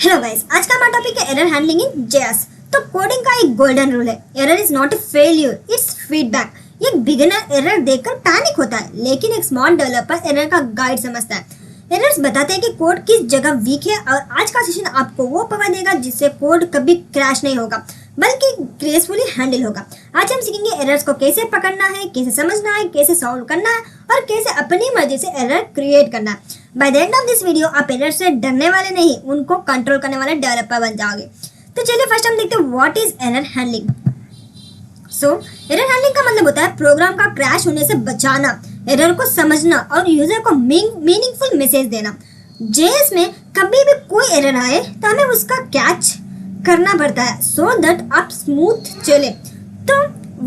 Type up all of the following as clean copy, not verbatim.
Hello guys, आज का हमारा टॉपिक है एरर हैंडलिंग इन जेएस। तो कोडिंग का एक गोल्डन रूल है, error is not A failure, it's feedback. एक बिगिनर एरर देखकर पैनिक होता है, लेकिन एक स्मार्ट डेवलपर एरर का गाइड समझता है। एरर्स बताते हैं कि कोड किस जगह वीक है, और आज का सेशन आपको वो पावर देगा जिससे कोड कभी क्रैश नहीं होगा बल्कि ग्रेसफुली हैंडल होगा। आज हम सीखेंगे एरर्स को कैसे पकड़ना है, कैसे समझना है, कैसे सॉल्व करना है और कैसे अपनी मर्जी से एरर क्रिएट करना है। By the end of this video आप एरर से डरने वाले नहीं, उनको कंट्रोल करने वाले डेवलपर बन जाओगे। तो चलिए फर्स्ट हम देखते हैं what is error handling. Error handling का मतलब होता है प्रोग्राम का क्रैश होने से बचाना, एरर को समझना और यूजर को मीनिंगफुल मैसेज देना। जेएस में कभी भी कोई एरर आए तो हमें उसका कैच करना पड़ता है सो दैट आप स्मूथ चले। तो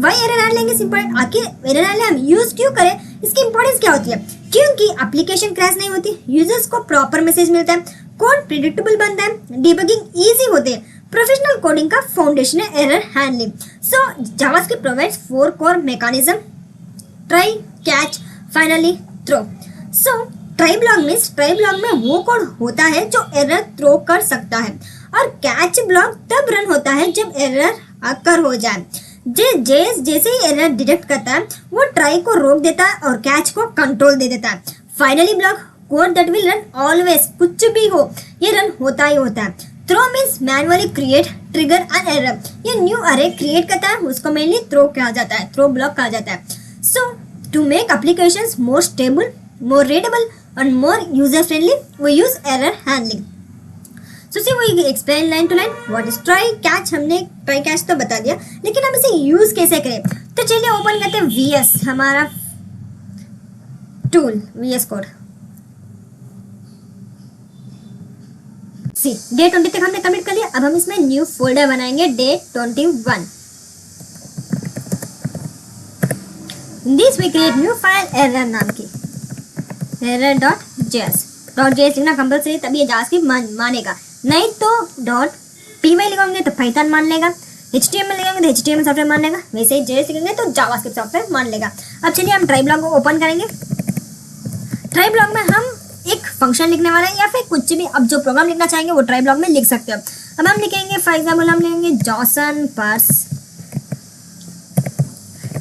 वही एरर हैंडलिंग इज इम्पोर्टेंट। आखिर एरर हैंडलिंग हम यूज क्यों करें, इसकी इंपॉर्टेंस क्या होती है? क्योंकि एप्लीकेशन क्रैश नहीं होती, यूजर्स को प्रॉपर मैसेज मिलता है, कोड प्रिडिक्टेबल बनता है, डिबगिंग इजी होते हैं। प्रोफेशनल कोडिंग का फाउंडेशन है error handling. So JavaScript provides 4 core mechanism: try, catch, finally throw. So try block में वो कोड होता है जो एरर थ्रो कर सकता है, और कैच ब्लॉक तब रन होता है जब एरर अकर हो जाए। जैसे ही एरर डिटेक्ट करता है वो ट्राई को रोक देता है और कैच को कंट्रोल दे देता है। Finally block code that will run always, कुछ भी हो ये रन होता ही होता है। Throw means manually create, trigger an error. ये न्यू अरे क्रिएट करता है, उसको मेनली थ्रो कहा जाता है, थ्रो ब्लॉक कहा जाता है। So to make applications more stable, more readable and more user friendly, we use error handling. So see, we explain line to line what is try catch। हमने try catch तो बता दिया, लेकिन हम इसे यूज कैसे करें? तो चलिए ओपन करते हैं VS, हमारा टूल VS कोड। सी डे 20 तक हमने कमिट कर लिया। अब हम इसमें न्यू फोल्डर बनाएंगे day 21। In this we create new file error नाम की, error.js लिखना कंपलसरी, तभी ये जावास्क्रिप्ट मानेगा। नहीं तो .py लिखेंगे तो पाइथन मान लेगा, HTML लिखेंगे तो HTML सॉफ्टवेयर मान लेगा, वैसे ही JS लिखेंगे तो जावास्क्रिप्ट सॉफ्टवेयर मान लेगा। अब चलिए हम ट्राई ब्लॉक को ओपन करेंगे। ट्राई ब्लॉक में हम एक फंक्शन लिखने वाले हैं या फिर कुछ भी, अब जो प्रोग्राम लिखना चाहेंगे वो ट्राई ब्लॉक में लिख सकते हो। अब हम लिखेंगे फॉर एग्जाम्पल हम लेंगे जॉसन पार्स,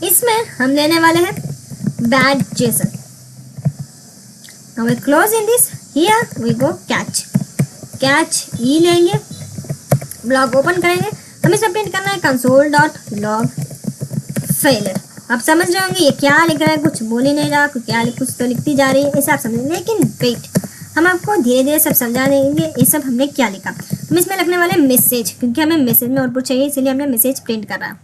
इसमें हम लेने वाले हैं bad Jason. Now we close in this, here we go catch ई लेंगे, ब्लॉक ओपन करेंगे। हमें इसमें प्रिंट करना है console.log failure। आप समझ रहे होंगे ये क्या लिख रहा है, कुछ बोल ही नहीं रहा, कुछ तो लिखती जा रही है, ऐसा आप समझेंगे। लेकिन वेट, हम आपको धीरे धीरे सब समझा देंगे ये सब हमने क्या लिखा। हम इसमें लिखने वाले मैसेज, क्योंकि हमें मैसेज में आउटपुट चाहिए, इसलिए हमने मैसेज प्रिंट कर रहा है।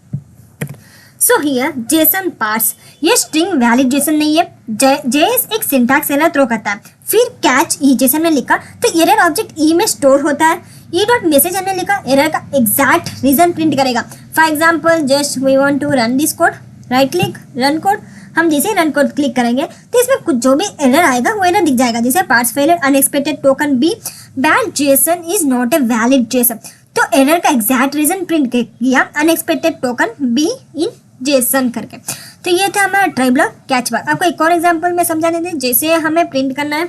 सो हियर जेसन पार्स, ये स्ट्रिंग वैलिड जेसन नहीं है, जेएस एक सिंटैक्स एरर थ्रो करता है। फिर कैच ई जेसन में लिखा तो एरर ऑब्जेक्ट ई में स्टोर होता है। ई डॉट मैसेज हमने लिखा, एरर का एग्जैक्ट रीजन प्रिंट करेगा। For example just we want to run this code, right click run code. हम जैसे रन कोड क्लिक करेंगे तो इसमें कुछ जो भी एरर आएगा वो एरर दिख जाएगा, जैसे parse failure, unexpected token B, bad JSON is not a valid JSON. तो एरर का एग्जैक्ट रीजन प्रिंट किया, unexpected token B in JSON करके। तो ये था हमारा ट्राई ब्लॉक कैच ब्लॉक। आपको एक और एग्जांपल में समझा देते हैं, जैसे हमें प्रिंट करना है,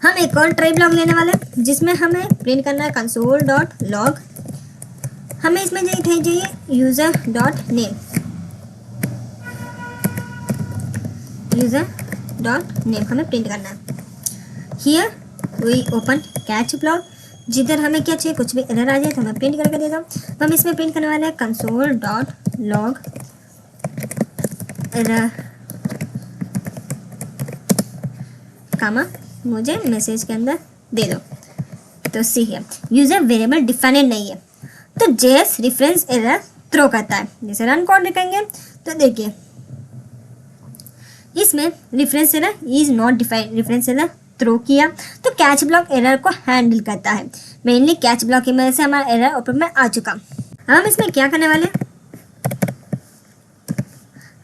हम एक और ट्राई ब्लॉक लेने वाले हैं जिसमें हमें प्रिंट करना है console.log। हमें इसमें चाहिए user.name, हमें प्रिंट करना है। Here we open catch block, जिधर हमें क्या चाहिए, कुछ भी एरर आ जाए तो हमें प्रिंट करके देता हूँ। तो हम इसमें प्रिंट करने वाले हैं console.log एरर कामा मुझे मैसेज के अंदर दे दो। तो सी है यूजर वेरिएबल डिफाइंड नहीं है, तो जेएस रेफरेंस एरर थ्रो करता है। जैसे रन कोड लिखेंगे तो देखिए इसमें reference error is not defined, reference error throw किया, तो कैच ब्लॉक एरर को हैंडल करता है। मेनली कैच ब्लॉक की वजह से हमारा एरर ऊपर में आ चुका। हम इसमें क्या करने वाले हैं,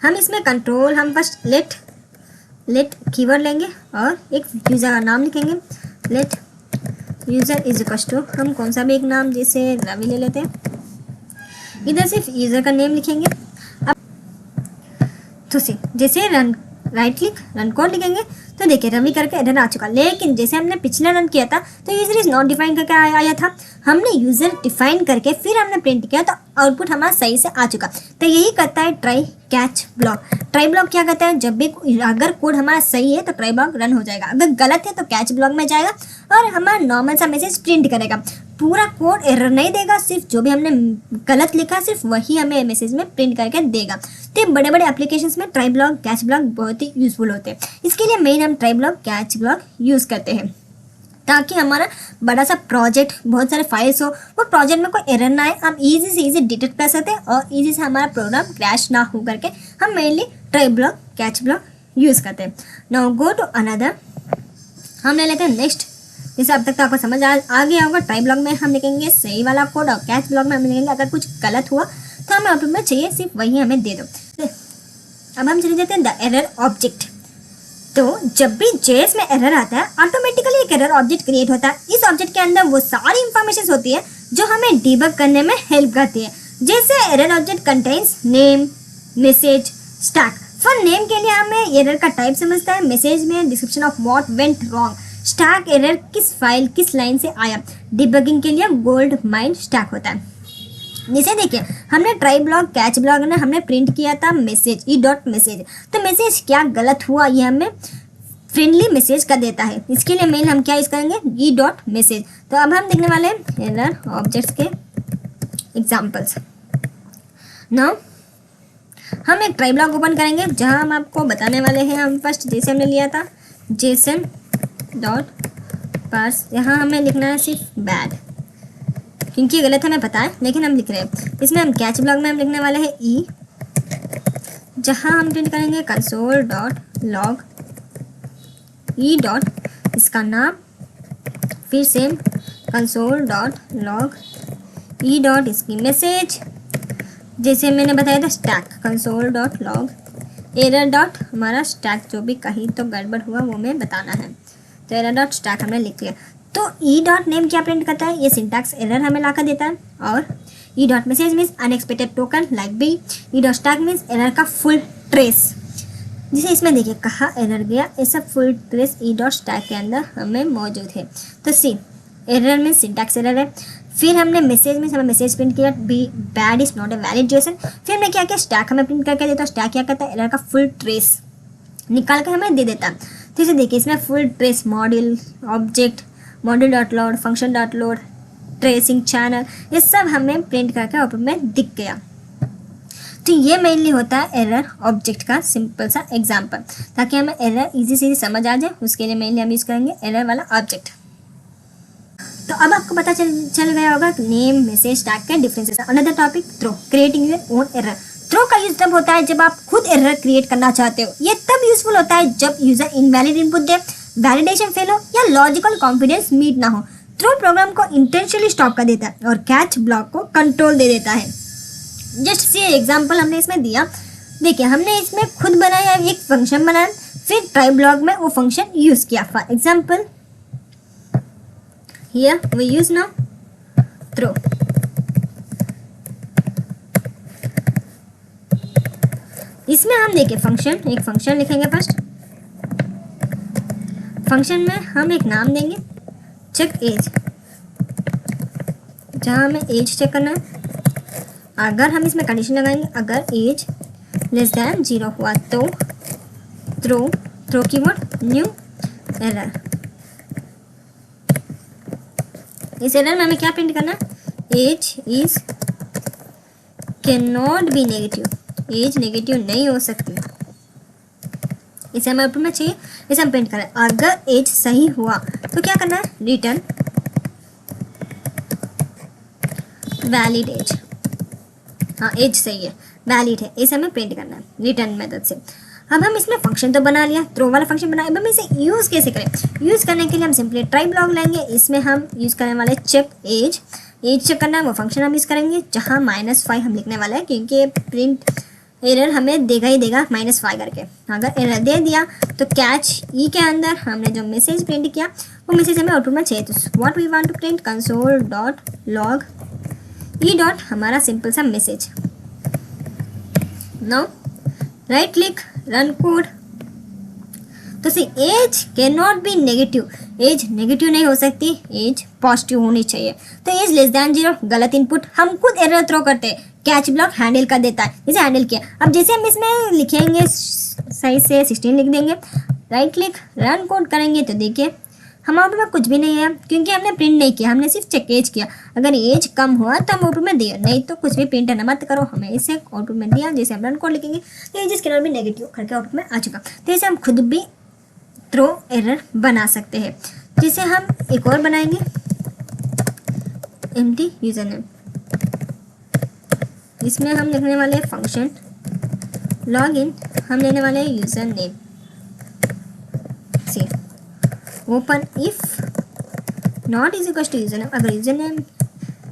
हम इसमें कंट्रोल, हम फर्स्ट लेट कीवर्ड लेंगे और एक यूज़र का नाम लिखेंगे। Let user is equals to, हम कौन सा भी एक नाम जैसे रवि ले लेते हैं, इधर सिर्फ यूज़र का नेम लिखेंगे। अब तो जैसे run right click run code लिखेंगे तो देखिए रवि करके एरर आ चुका, लेकिन जैसे हमने पिछले रन किया था तो यूजर इज नॉट डिफाइन करके आया था। हमने यूजर डिफाइन करके फिर हमने प्रिंट किया तो आउटपुट हमारा सही से आ चुका। तो यही करता है try catch block. Try block क्या करता है, जब भी अगर कोड हमारा सही है तो ट्राई ब्लॉक रन हो जाएगा, अगर गलत है तो कैच ब्लॉक में जाएगा और हमारा नॉर्मल सा मैसेज प्रिंट करेगा। पूरा कोड एरर नहीं देगा, सिर्फ जो भी हमने गलत लिखा सिर्फ वही हमें मैसेज में प्रिंट करके देगा। तो बड़े बड़े एप्लीकेशंस में ट्राई ब्लॉक कैच ब्लॉक बहुत ही यूजफुल होते हैं। इसके लिए मेन हम try block catch block use करते हैं ताकि हमारा बड़ा सा प्रोजेक्ट बहुत सारे फाइल्स हो, वो प्रोजेक्ट में कोई एरर ना आए, हम इजी से इजी डिटेक्ट कर सकते हैं और इजी से हमारा प्रोग्राम क्रैश ना हो करके हम mainly try block catch block use करते हैं। नाउ गो टू अनदर, हम ले लेते हैं नेक्स्ट। जैसे अब तक तो आपको समझ आ गया होगा, ट्राई ब्लॉक में हम लिखेंगे सही वाला कोड और कैच ब्लॉक में हम लिखेंगे अगर कुछ गलत हुआ तो हमें आउटपुट में चाहिए सिर्फ वही हमें दे दो। अब हम चले जाते हैं द एरर ऑब्जेक्ट। तो जब भी जेएस में एरर आता है ऑटोमेटिकली एक एरर ऑब्जेक्ट क्रिएट होता है। इस ऑब्जेक्ट के अंदर वो सारी इंफॉर्मेशन होती है जो हमें डिबग करने में हेल्प करती है। जैसे error object contains name, message, stack. For name के लिए हमें एरर का टाइप समझता है, मैसेज में description of what went wrong, stack error किस फाइल किस लाइन से आया, डिबगिंग के लिए गोल्ड माइन स्टैक होता है। जैसे देखिए हमने ट्राई ब्लॉक कैच ब्लॉक में हमने प्रिंट किया था मैसेज ई डॉट मैसेज, तो मैसेज क्या गलत हुआ ये हमें फ्रेंडली मैसेज का देता है। इसके लिए मेन हम क्या यूज़ करेंगे, ई डॉट मैसेज। तो अब हम देखने वाले हैं एरर ऑब्जेक्ट्स के एग्जाम्पल्स। नाउ हम एक ट्राई ब्लॉक ओपन करेंगे जहां हम आपको बताने वाले हैं, हम फर्स्ट जैसे हमने लिया था जेसन डॉट पार्स, यहाँ हमें लिखना है सिर्फ बैड, क्योंकि गलत हमें पता है लेकिन हम लिख रहे हैं। इसमें हम कैच ब्लॉक में हम लिखने वाले हैं ई, जहां हम प्रिंट करेंगे console dot log E dot इसका नाम, फिर same console dot log E dot इसकी मैसेज, जैसे मैंने बताया था stack console dot log error dot हमारा स्टैक जो भी कहीं तो गड़बड़ हुआ वो हमें बताना है, तो एरर डॉट स्टैक हमने लिख लिया। तो ई डॉट नेम क्या प्रिंट करता है, ये सिंटैक्स एरर हमें ला कर देता है। और E dot message means unexpected token like B, E dot stack means error का फुल ट्रेस, जिसे इसमें देखिए कहाँ एरर गया, ऐसा full trace E dot stack के अंदर हमें मौजूद है। तो सी एरर में सिंटैक्स एरर है। फिर हमने मैसेज में हमें मैसेज प्रिंट किया B bad is not a valid JSON. फिर हमने क्या किया, स्टैक हमें प्रिंट करके देता है। स्टैक क्या करता है, एरर का फुल ट्रेस निकाल कर हमें दे देता है। तो इसे देखिए इसमें full trace module object module dot load function dot load tracing channel, ये सब हमें प्रिंट करके आउटपुट में दिख गया। तो ये मेनली होता है एरर ऑब्जेक्ट का सिंपल सा एग्जांपल, ताकि हमें एरर इजी से समझ आ जाए, उसके लिए मेनली हम यूज़ करेंगे एरर वाला ऑब्जेक्ट। तो अब आपको पता चल गया होगा नेम मैसेज स्टैक के differences. Another topic throw, creating your own error. Throw का यूज तब होता है जब आप खुद एरर क्रिएट करना चाहते हो। ये तब यूजफुल होता है जब यूजर इनवैलिड इनपुट दे, वैलिडेशन फेल हो या लॉजिकल कॉन्फिडेंस मीट ना हो। थ्रो प्रोग्राम को इंटेंशनली स्टॉप कर देता है और कैच ब्लॉक को कंट्रोल दे देता है। जस्ट सी एग्जांपल हमने इसमें दिया, देखिए हमने इसमें खुद बनाया एक फंक्शन बनाया, फिर ट्राई ब्लॉक में वो फंक्शन यूज किया। For example here we use now throw। इसमें हम देखिए फंक्शन, एक फंक्शन लिखेंगे फर्स्ट। फंक्शन में हम एक नाम देंगे चेक एज, जहाँ हमें एज चेक करना है। अगर हम इसमें कंडीशन लगाएंगे अगर एज लेस दैन 0 हुआ तो थ्रो कीवर्ड न्यू एरर। इस एरर में हमें क्या प्रिंट करना है, age is can not be negative, age negative नहीं हो सकती, इसे हमें आउटपुट में चाहिए, इसे हम प्रिंट करें। अगर एज सही हुआ तो क्या करना है, रिटर्न वैलिड एज। हाँ एज सही है, वैलिड है, इसे हमें प्रिंट करना है रिटर्न मेथड से। अब हम इसमें फंक्शन तो बना लिया, थ्रो वाला फंक्शन बनाया। अब हम इसे यूज़ कैसे करें, यूज़ करने के लिए हम सिंपली ट्राई ब्लॉक लेंगे। इसमें हम यूज़ करने वाले चेक एज, एज चेक करना है वो फंक्शन हम यूज़ करेंगे, जहाँ -5 हम लिखने वाले हैं, क्योंकि प्रिंट एरर हमें देगा ही देगा -5 करके। अगर एरर दे दिया तो कैच ई के अंदर हमने जो मैसेज प्रिंट किया वो मैसेज हमें आउटपुट में चाहिए। तो what we want to print console dot log E dot हमारा सिंपल सा message. Now right click run code. तो see age can not be negative, age negative नहीं हो सकती, एज पॉजिटिव होनी चाहिए। तो एज लेस दैन 0 गलत इनपुट, हम खुद एरर थ्रो करते हैं, कैच ब्लॉक हैंडल कर देता है, इसे हैंडल किया। अब जैसे हम इसमें लिखेंगे सही से 16 लिख देंगे, राइट क्लिक रन कोड करेंगे तो देखिए हम आउटपुट में कुछ भी नहीं है क्योंकि हमने प्रिंट नहीं किया, हमने सिर्फ चेक एज किया। अगर एज कम हुआ तो हम आउटपुट में दिया, नहीं तो कुछ भी प्रिंट मत करो, हमें इसे आउटपुट में दिया। जैसे हम रन कोड लिखेंगे तो age can not be negative करके आउटपुट में आ चुका। तो इसे हम खुद भी थ्रो एरर बना सकते हैं। जैसे हम एक और बनाएंगे एम्प्टी यूजर नेम, इसमें हम लिखने वाले फंक्शन लॉग इन, हम लेने वाले यूजर नेम से open if not is equal to user name. अगर यूजर नेम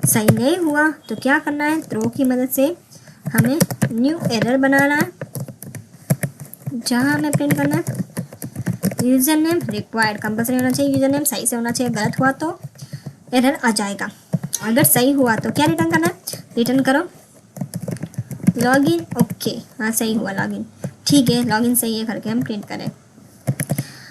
सही नहीं हुआ तो क्या करना है, थ्रो की मदद से हमें न्यू एरर बनाना है जहाँ हमें प्रिंट करना है यूजर नेम रिक्वायर्ड, कंपल्सरी होना चाहिए, यूजर नेम सही से होना चाहिए, गलत हुआ तो एरर आ जाएगा। अगर सही हुआ तो क्या रिटर्न करना है, रिटर्न करो लॉगिन, ओके हाँ सही हुआ लॉगिन, ठीक है लॉगिन सही है करके हम प्रिंट करें।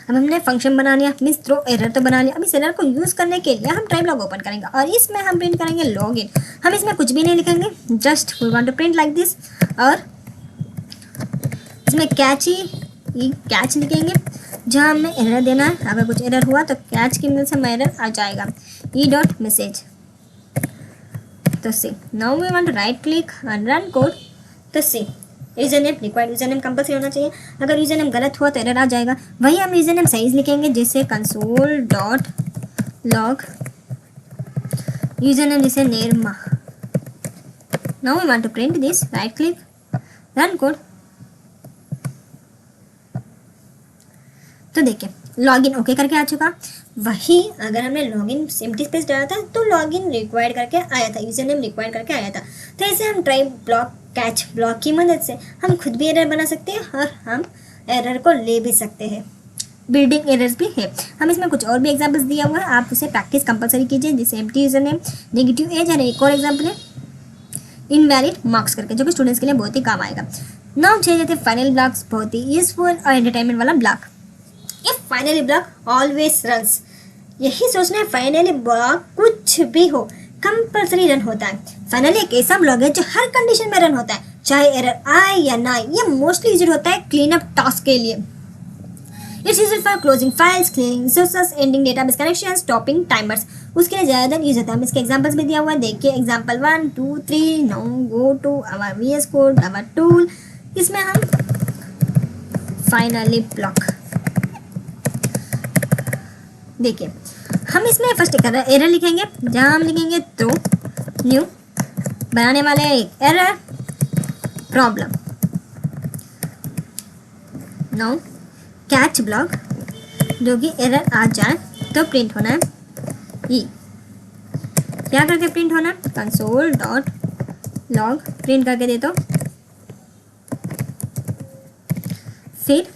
अब हमने फंक्शन बना लिया, मीन्स थ्रो एरर तो बना लिया। अब इस एरर को यूज़ करने के लिए हम ट्राई ब्लॉक ओपन करेंगे और इसमें हम प्रिंट करेंगे लॉगिन। हम इसमें कुछ भी नहीं लिखेंगे, just we want to print like this, और इसमें कैच लिखेंगे जहाँ हमें एरर देना है। अगर कुछ एरर हुआ तो कैच की मदद से हमें एरर आ जाएगा, e.message। तो see now we want to right click and run code. तो see user name required, user name compulsory होना चाहिए, अगर यूजर नेम गलत हुआ तो एरर आ जाएगा। वही हम यूजर नेम सही लिखेंगे, जैसे console dot log user name जैसे Nirma. Now we want to print this, right click run code. तो देखिए लॉगिन ओके करके आ चुका। वही अगर हमने लॉगिन एम्प्टी स्पेस डाला था तो लॉगिन रिक्वायर्ड करके आया था, यूजर नेम रिक्वायर्ड करके आया था। तो ऐसे हम ट्राई ब्लॉक कैच ब्लॉक की मदद से हम खुद भी एरर बना सकते हैं और हम एरर को ले भी सकते हैं। बिल्डिंग एरर्स भी है, हम इसमें कुछ और भी एग्जांपल्स दिया हुआ है, आप उसे प्रैक्टिस कंपलसरी कीजिए। जैसे empty user name, negative age, और एक और एग्जाम्पल है इनवैलिड मार्क्स करके, जो कि स्टूडेंट्स के लिए बहुत ही काम आएगा। नाउ चलिए जाते हैं फाइनल ब्लॉक्स, बहुत ही यूजफुल और एंटरटेनमेंट वाला ब्लॉक। ये फाइनली ब्लॉक ऑलवेज रन्स, यही सोचना है फाइनली ब्लॉक कुछ भी हो कंपल्सरी रन होता है। फाइनली एक ऐसा ब्लॉक है जो हर कंडीशन में रन होता है, चाहे एरर आए या ना आए। ये मोस्टली यूज होता है क्लीन अप टास्क के लिए। It's used for closing files, cleaning resources, ending database connections, stopping timers, उसके लिए ज़्यादा यूज होता है। हम इसके एग्जांपल्स भी दिया हुआ है, देखिए example 1 2 3। Now go to our VS code, our tool. इसमें हम फाइनली ब्लॉक देखिए, हम इसमें फर्स्ट एरर लिखेंगे, जहाँ हम लिखेंगे तो न्यू बनाने वाले एक error problem. Now catch block, जो कि एरर आ जाए तो प्रिंट होना है ई, क्या करके प्रिंट होना है, कंसोल डॉट लॉग प्रिंट करके दे दो। फिर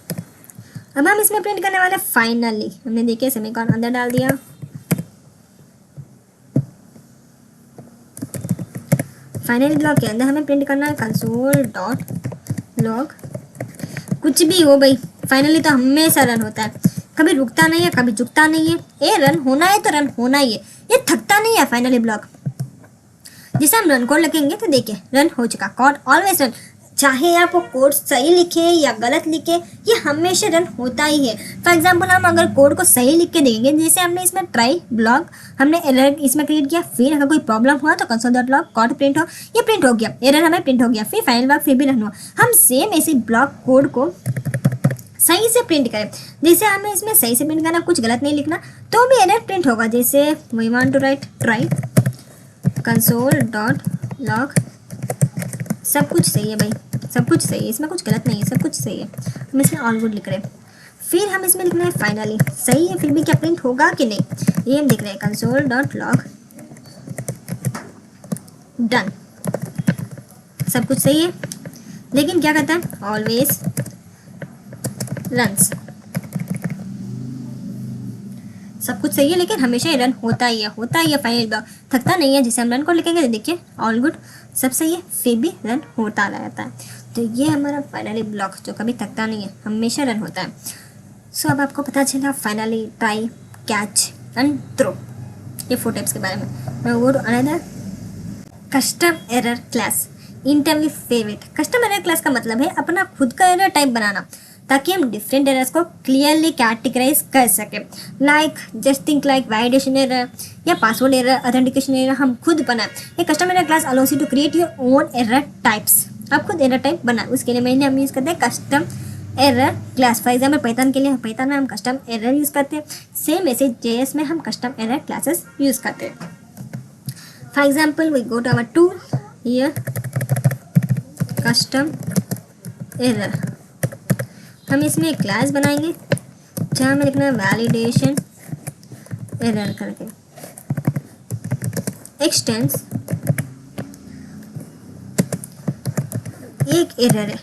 अब हम इसमें प्रिंट करने वाले फाइनली, हमने देखिए सेमीकोलन अंदर डाल दिया। फाइनली ब्लॉक के अंदर हमें प्रिंट करना है कंसोल डॉट लॉग, कुछ भी हो भाई, फाइनली तो हमेशा रन होता है, कभी रुकता नहीं है, कभी झुकता नहीं है। ये रन होना है तो रन होना ही है, ये थकता नहीं है फाइनली ब्लॉक। जिसे हम रन कोड लिखेंगे तो देखिए रन हो चुका, कोड ऑलवेज रन। चाहे आप वो कोड सही लिखे या गलत लिखे, ये हमेशा रन होता ही है। फॉर एग्जांपल हम अगर कोड को सही लिख के देंगे, जैसे हमने इसमें ट्राई ब्लॉक हमने एरर इसमें क्रिएट किया, फिर अगर कोई प्रॉब्लम हुआ तो console dot log code print हो, ये प्रिंट हो गया, एरर हमें प्रिंट हो गया, फिर फाइनल ब्लॉक फिर भी रन हुआ। हम सेम ऐसे ब्लॉक कोड को सही से प्रिंट करें, जैसे हमें इसमें सही से प्रिंट करना, कुछ गलत नहीं लिखना, तो भी एरर प्रिंट होगा। जैसे we want to write try console dot log, सब कुछ सही है भाई, सब कुछ सही है, इसमें कुछ गलत नहीं है, सब कुछ सही है। हम इसमें ऑल गुड लिख रहे हैं, फिर हम इसमें लिखना है फाइनली सही है, फिर भी क्या प्रिंट होगा कि नहीं, ये हम देख रहे हैं कंसोल डॉट लॉग डन, सब कुछ सही है। लेकिन क्या कहता है ऑलवेज रन्स, सब कुछ सही है लेकिन हमेशा ही रन होता ही है, होता ही है फाइनल ब्लॉक, थकता नहीं है। जिसे हम रन को लिखेंगे तो देखिए ऑल गुड सब सही है, फिर भी रन होता रहता है। तो ये हमारा फाइनली ब्लॉक जो कभी थकता नहीं है, हमेशा रन होता है। सो अब आपको पता चला finally try, catch and throw, ये 4 टाइप्स के बारे में. Now go to another custom error class, internally favourite. Custom error class का मतलब है अपना खुद का एरर टाइप बनाना, ताकि हम डिफरेंट एरर्स को क्लियरली कैटेगराइज कर सकें. Like just think like validation error या पासवर्ड एरर, ऑथेंटिकेशन एरर हम खुद बनाएं. ये custom error class allows you to create your own error types. आप खुद एरर टाइप बनाए, उसके लिए मैंने हम यूज़ करते हैं custom error class. For example Python के लिए पाइथन में हम कस्टम एरर यूज़ करते हैं. सेम ऐसे JS में हम कस्टम एरर क्लासेस यूज़ करते हैं. For example we go to our tool, here custom error. हम इसमें एक क्लास बनाएंगे जहाँ में लिखना है वैलिडेशन एरर करके. एक्सटेंस एक एरर है,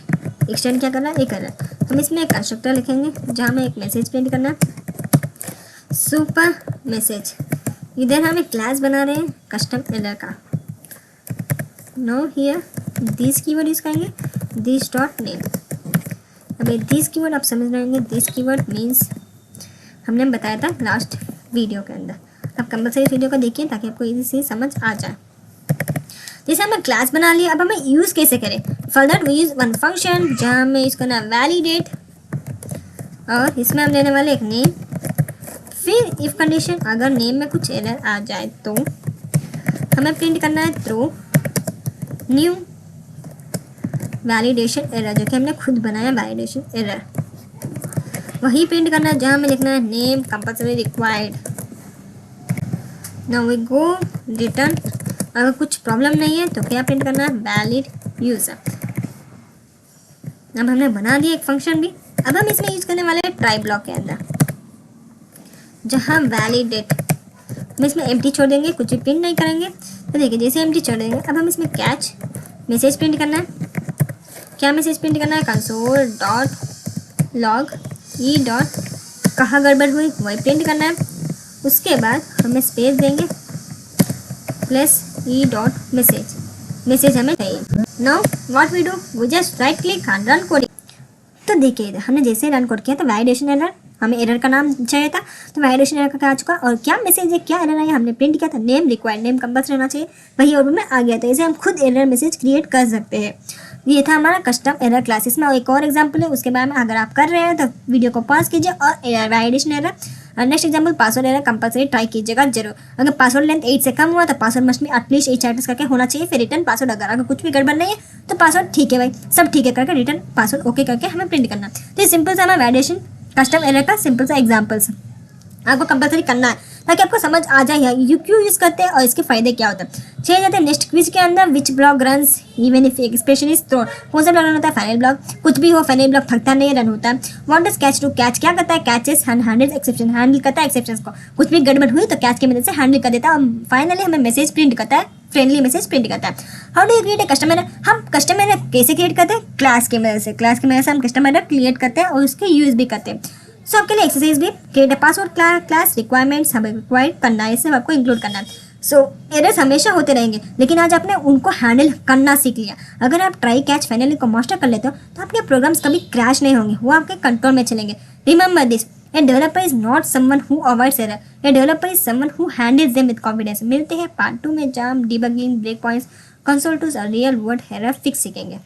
एक्सटेंड क्या करना है, एक एरर. हम इसमें एक कंस्ट्रक्टर लिखेंगे जहाँ में एक मैसेज प्रिंट करना है, सुपर मैसेज. इधर हम एक क्लास बना रहे हैं कस्टम एरर का. No here this keyword use करेंगे, दिस डॉट नेम. अब दिस कीवर्ड आप समझ रहे होंगे, दिस कीवर्ड मीन्स हमने बताया था लास्ट वीडियो के अंदर. आप कंपलसरी वीडियो को देखिए ताकि आपको इजी से समझ आ जाए. जैसे हमने क्लास बना लिया, अब हमें यूज़ कैसे करें. For that we use one function जहाँ हमें यूज़ करना है वैलिडेट, और इसमें हम लेने वाले एक नेम. फिर इफ़ कंडीशन, अगर नेम में कुछ एरर आ जाए तो हमें प्रिंट करना है थ्रो न्यू वैलिडेशन एरर, जो कि हमने खुद बनाया वैलिडेशन एरर. वही प्रिंट करना है जहाँ हमें लिखना है name compulsory required. Now we go return. अगर कुछ प्रॉब्लम नहीं है तो क्या प्रिंट करना है, वैलिड यूज़र. अब हमने बना दिया एक फंक्शन भी. अब हम इसमें यूज़ करने वाले हैं ट्राई ब्लॉक के अंदर, जहाँ वैलिडेट हम इसमें एम्प्टी छोड़ देंगे, कुछ भी प्रिंट नहीं करेंगे. तो देखिए जैसे एम्प्टी छोड़ देंगे, अब हम इसमें कैच मैसेज प्रिंट करना है. क्या मैसेज प्रिंट करना है, console dot log E dot कहाँ गड़बड़ हुई वही प्रिंट करना है. उसके बाद हमें स्पेस देंगे plus e dot message. Message हमें चाहिए. Now what we do, we just right click and run coding. तो देखिए इधर हमने जैसे रन कोड किया तो वैलिडेशन एरर, हमें एरर का नाम चाहिए था तो वैलिडेशन एरर का आ चुका. और क्या मैसेज है, क्या एरर आया, हमने प्रिंट किया था नेम रिक्वायर्ड, नेम कंपल्सरी रहना चाहिए, वही और में आ गया था. इसे हम खुद एरर मैसेज क्रिएट कर सकते हैं. ये था हमारा कस्टम एरर क्लासेस में. और एक और एग्जांपल है, उसके बारे में अगर आप कर रहे हैं तो वीडियो को पॉज कीजिए और validation error. Next example password error compulsory try कीजिएगा जरूर. अगर पासवर्ड लेंथ 8 से कम हुआ तो पासवर्ड मस्ट में एटलीस्ट 8 कैरेक्टर्स करके होना चाहिए. फिर रिटर्न पासवर्ड. अगर कुछ भी गड़बड़ नहीं है तो पासवर्ड ठीक है भाई, सब ठीक है करके रिटर्न पासवर्ड ओके करके हमें प्रिंट करना. तो ये सिंपल सा हमारा वैलिडेशन कस्टम एरर का सिंपल सा एग्जाम्पल्स आपको कंपल्सरी करना है ताकि आपको समझ आ जाए यू क्यों यूज़ करते हैं और इसके फायदे क्या होते हैं. चले जाते हैं नेक्स्ट क्विज के अंदर. Which block runs even if expression is thrown. कौन सा ब्लॉक रन होता है, फाइनल ब्लॉक. कुछ भी हो फाइनल ब्लॉक थकता नहीं, रन होता है. What does catch do, catch क्या करता है, कैचेस हैंडल्स एक्सेप्शन, हैंडल करता है एक्सेप्शंस को. कुछ भी गड़बड़ हुई तो कैच की मदद से हैंडल कर देता है. और फाइनली हमें मैसेज प्रिंट करता है, फ्रेंडली मैसेज प्रिंट करता है. How do you create a customer error. हम कस्टमर एरर कैसे क्रिएट करते हैं, क्लास की मदद से. क्लास की मदद से हम कस्टमर एरर क्रिएट करते हैं और उसके यूज़ भी करते हैं. सो आपके लिए एक्सरसाइज भी, create a password class requirements हमें रिक्वायर्ड करना है, इससे आपको इंक्लूड करना है. सो एरर्स हमेशा होते रहेंगे, लेकिन आज आपने उनको हैंडल करना सीख लिया. अगर आप ट्राई कैच फाइनली को मास्टर कर लेते हो तो आपके प्रोग्राम्स कभी क्रैश नहीं होंगे, वो आपके कंट्रोल में चलेंगे. Remember this, a developer is not someone who avoids error, a developer is someone who handles them with confidence. मिलते हैं पार्ट 2 में, जहाँ हम debugging, break points, console tools और रियल वर्ल्ड एरर फिक्स सीखेंगे.